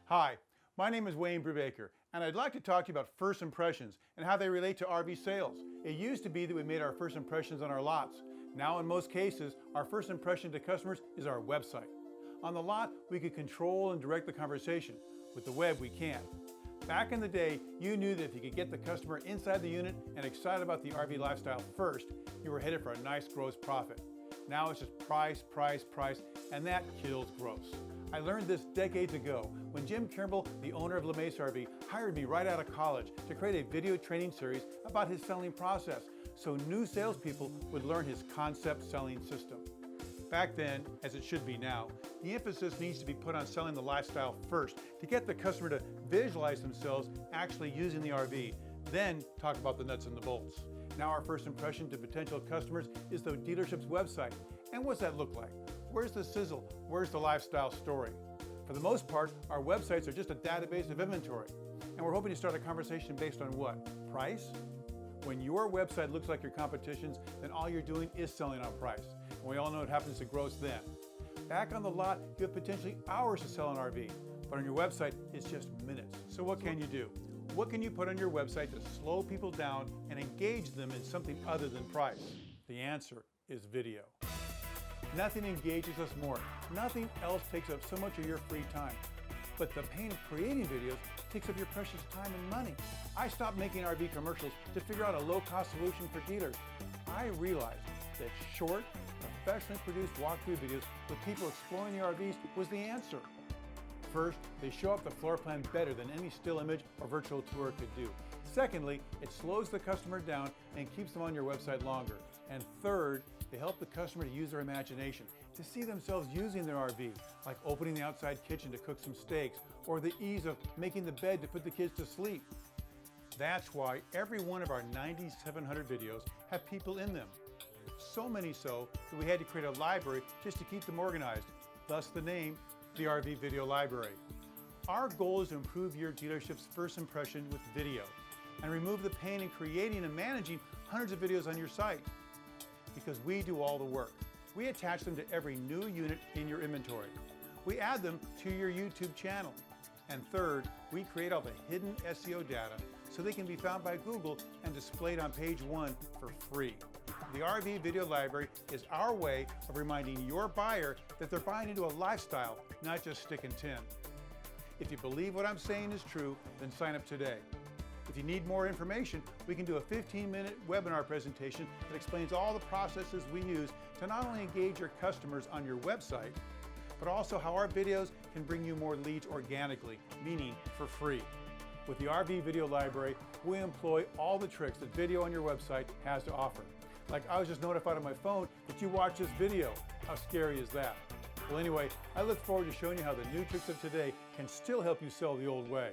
Hi, my name is Wayne Brubaker, and I'd like to talk to you about first impressions and how they relate to RV sales. It used to be that we made our first impressions on our lots. Now, in most cases, our first impression to customers is our website. On the lot, we could control and direct the conversation. With the web, we can't. Back in the day, you knew that if you could get the customer inside the unit and excited about the RV lifestyle first, you were headed for a nice gross profit. Now it's just price, price, price, and that kills gross. I learned this decades ago when Jim Kimball, the owner of LeMace RV, hired me right out of college to create a video training series about his selling process so new salespeople would learn his concept selling system. Back then, as it should be now, the emphasis needs to be put on selling the lifestyle first to get the customer to visualize themselves actually using the RV, then talk about the nuts and the bolts. Now our first impression to potential customers is the dealership's website. And what's that look like? Where's the sizzle? Where's the lifestyle story? For the most part, our websites are just a database of inventory. And we're hoping to start a conversation based on what? Price? When your website looks like your competition's, then all you're doing is selling on price. And we all know what happens to gross then. Back on the lot, you have potentially hours to sell an RV, but on your website, it's just minutes. So what can you do? What can you put on your website to slow people down and engage them in something other than price? The answer is video. Nothing engages us more. Nothing else takes up so much of your free time. But the pain of creating videos takes up your precious time and money. I stopped making RV commercials to figure out a low-cost solution for dealers. I realized that short, professionally produced walkthrough videos with people exploring the RVs was the answer. First, they show up the floor plan better than any still image or virtual tour could do. Secondly, it slows the customer down and keeps them on your website longer. And third, they help the customer to use their imagination, to see themselves using their RV, like opening the outside kitchen to cook some steaks, or the ease of making the bed to put the kids to sleep. That's why every one of our 9,700 videos have people in them. So many so that we had to create a library just to keep them organized, thus the name, the RV Video Library. Our goal is to improve your dealership's first impression with video and remove the pain in creating and managing hundreds of videos on your site. Because we do all the work. We attach them to every new unit in your inventory. We add them to your YouTube channel. And third, we create all the hidden SEO data so they can be found by Google and displayed on page 1 for free. The RV Video Library is our way of reminding your buyer that they're buying into a lifestyle, not just stick and tin. If you believe what I'm saying is true, then sign up today. If you need more information, we can do a 15-minute webinar presentation that explains all the processes we use to not only engage your customers on your website, but also how our videos can bring you more leads organically, meaning for free. With the RV Video Library, we employ all the tricks that video on your website has to offer. Like I was just notified on my phone that you watched this video. How scary is that? Well, anyway, I look forward to showing you how the new tricks of today can still help you sell the old way.